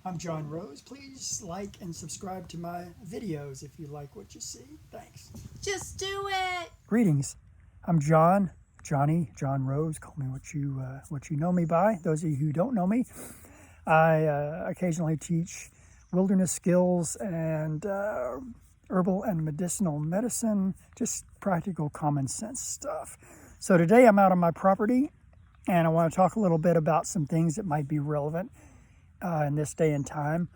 I'm John Rose. Please like and subscribe to my videos if you like what you see. Thanks. Just do it. Greetings. I'm John Rose. Call me what you know me by. Those of you who don't know me, I occasionally teach wilderness skills and herbal and medicinal medicine, just practical common sense stuff. So today I'm out on my property and I want to talk a little bit about some things that might be relevant in this day and time,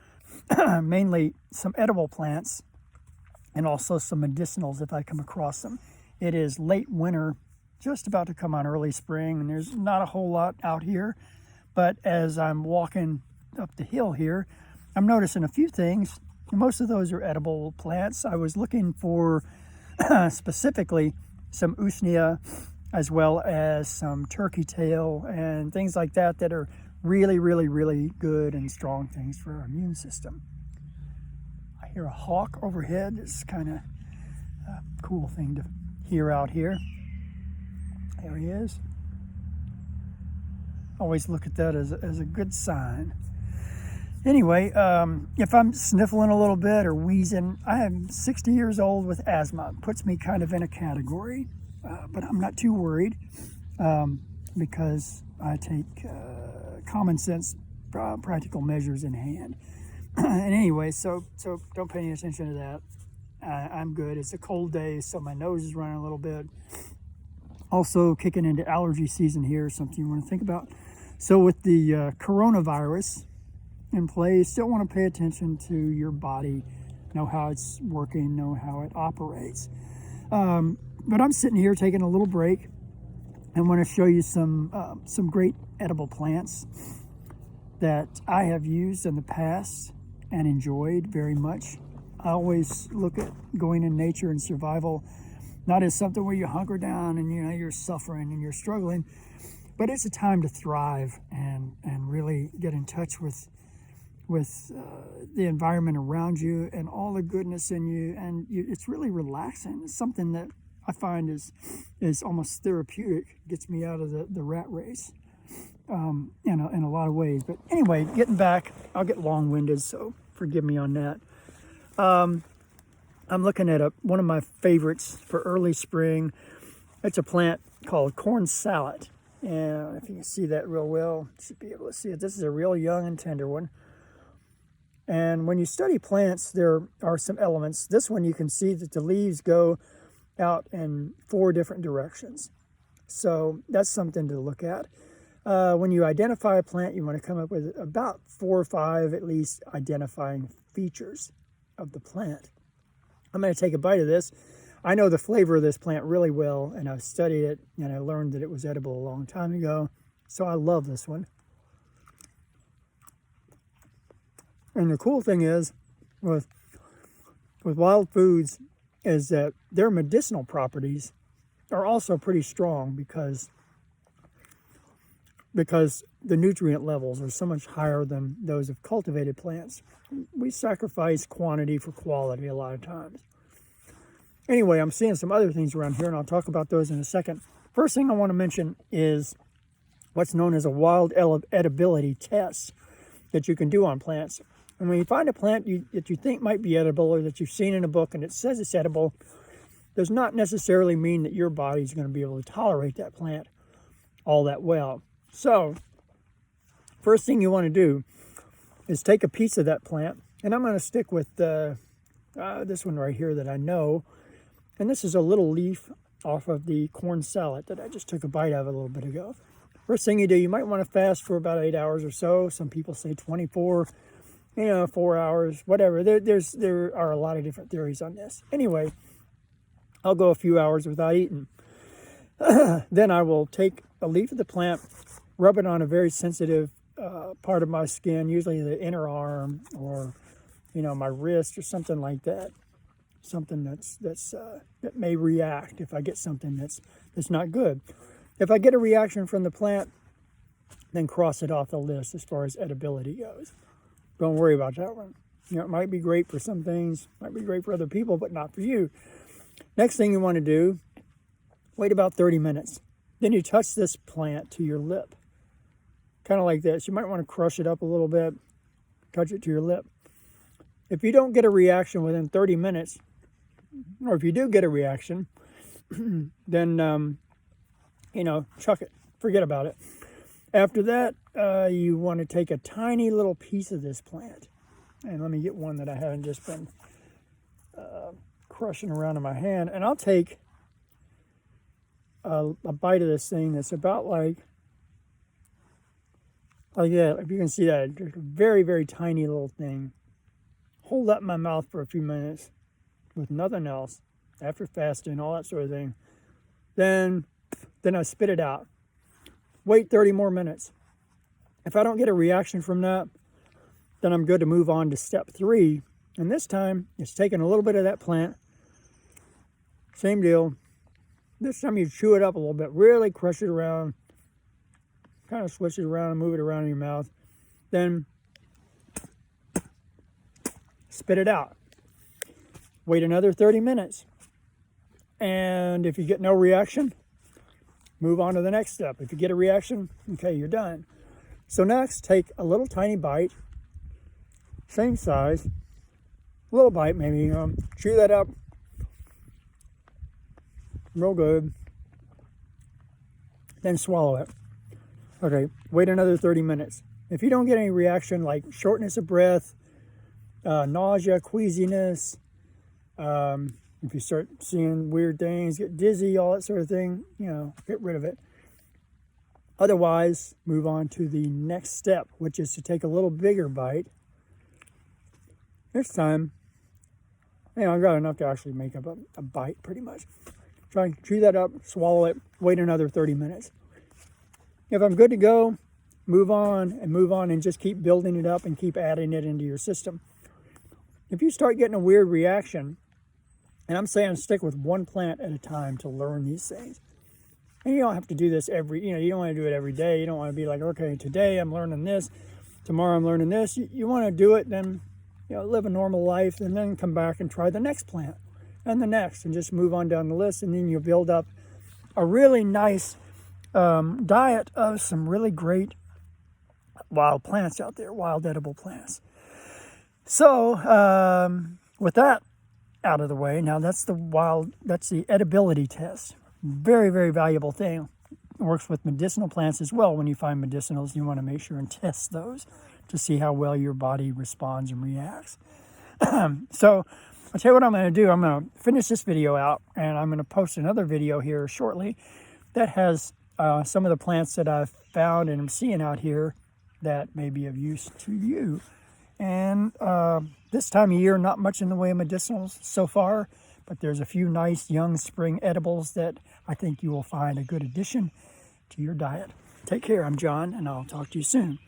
mainly some edible plants and also some medicinals if I come across them. It is late winter, just about to come on early spring, and there's not a whole lot out here. But as I'm walking up the hill here, I'm noticing a few things. Most of those are edible plants. I was looking for specifically some usnea, as well as some turkey tail and things like that that are really good and strong things for our immune system. I hear a hawk overhead. It's kind of a cool thing to hear out here. There he is. Always look at that as a good sign. Anyway, if I'm sniffling a little bit or wheezing, I am 60 years old with asthma. It puts me kind of in a category, but I'm not too worried because I take common sense practical measures in hand. And anyway, so don't pay any attention to that. I'm good. It's a cold day, so my nose is running a little bit. Also kicking into allergy season here, something you want to think about. So with the coronavirus in play, you still want to pay attention to your body, know how it's working, know how it operates. But I'm sitting here taking a little break and want to show you some great edible plants that I have used in the past and enjoyed very much. I always look at going in nature and survival not as something where you hunker down and you're suffering and you're struggling, but it's a time to thrive and really get in touch with the environment around you and all the goodness in you, and it's really relaxing. It's something that I find is almost therapeutic. Gets me out of the rat race in a lot of ways. But anyway, getting back, I'll get long-winded, so forgive me on that. I'm looking at one of my favorites for early spring. It's a plant called corn salad. And if you can see that real well, you should be able to see it. This is a real young and tender one. And when you study plants, there are some elements. This one, you can see that the leaves go out in 4 different directions. So that's something to look at. When you identify a plant, you want to come up with about 4 or 5 at least identifying features of the plant. I'm going to take a bite of this. I know the flavor of this plant really well, and I've studied it, and I learned that it was edible a long time ago. So I love this one. And the cool thing is, with wild foods, is that their medicinal properties are also pretty strong because the nutrient levels are so much higher than those of cultivated plants. We sacrifice quantity for quality a lot of times. Anyway, I'm seeing some other things around here, and I'll talk about those in a second. First thing I want to mention is what's known as a wild edibility test that you can do on plants. And when you find a plant that you think might be edible or that you've seen in a book and it says it's edible, does not necessarily mean that your body's going to be able to tolerate that plant all that well. So, first thing you want to do is take a piece of that plant, and I'm going to stick with this one right here that I know, and this is a little leaf off of the corn salad that I just took a bite of a little bit ago. First thing you do, you might want to fast for about 8 hours or so. Some people say 24, 4 hours, whatever. There are a lot of different theories on this. Anyway, I'll go a few hours without eating. Then I will take a leaf of the plant, rub it on a very sensitive part of my skin, usually the inner arm or my wrist or something like that. Something that may react if I get something that's not good. If I get a reaction from the plant, then cross it off the list as far as edibility goes. Don't worry about that one. It might be great for some things, might be great for other people, but not for you. Next thing you want to do, wait about 30 minutes. Then you touch this plant to your lip. Kind of like this. You might want to crush it up a little bit. touch it to your lip. If you don't get a reaction within 30 minutes, or if you do get a reaction, then, chuck it. Forget about it. After that, you want to take a tiny little piece of this plant. And let me get one that I haven't just been crushing around in my hand. And I'll take a bite of this thing that's about like that. If you can see that, just a very, very tiny little thing. Hold that in my mouth for a few minutes with nothing else after fasting, all that sort of thing. Then I spit it out. Wait 30 more minutes. If I don't get a reaction from that, then I'm good to move on to step 3. And this time, it's taking a little bit of that plant. Same deal. This time you chew it up a little bit. Really crush it around. Kind of switch it around and move it around in your mouth. Then spit it out. Wait another 30 minutes. And if you get no reaction, move on to the next step. If you get a reaction, okay, you're done. So next, take a little tiny bite, same size, a little bite maybe, chew that up real good, then swallow it. Okay, wait another 30 minutes. If you don't get any reaction like shortness of breath, nausea, queasiness, if you start seeing weird things, get dizzy, all that sort of thing, get rid of it. Otherwise, move on to the next step, which is to take a little bigger bite. This time, I've got enough to actually make up a bite pretty much. Try and chew that up, swallow it, wait another 30 minutes. If I'm good to go, move on and just keep building it up and keep adding it into your system. If you start getting a weird reaction, and I'm saying stick with one plant at a time to learn these things. And you don't have to do this you don't want to do it every day. You don't want to be like, okay, today I'm learning this, tomorrow I'm learning this. You want to do it, then, live a normal life, and then come back and try the next plant and the next, and just move on down the list. And then you'll build up a really nice diet of some really great wild plants out there, wild edible plants. So with that out of the way, now that's the edibility test. Very, very valuable thing. It works with medicinal plants as well. When you find medicinals, you want to make sure and test those to see how well your body responds and reacts. So I'll tell you what I'm going to do. I'm going to finish this video out, and I'm going to post another video here shortly that has some of the plants that I've found and I'm seeing out here that may be of use to you. And this time of year, not much in the way of medicinals so far, but there's a few nice young spring edibles that I think you will find a good addition to your diet. Take care. I'm John, and I'll talk to you soon.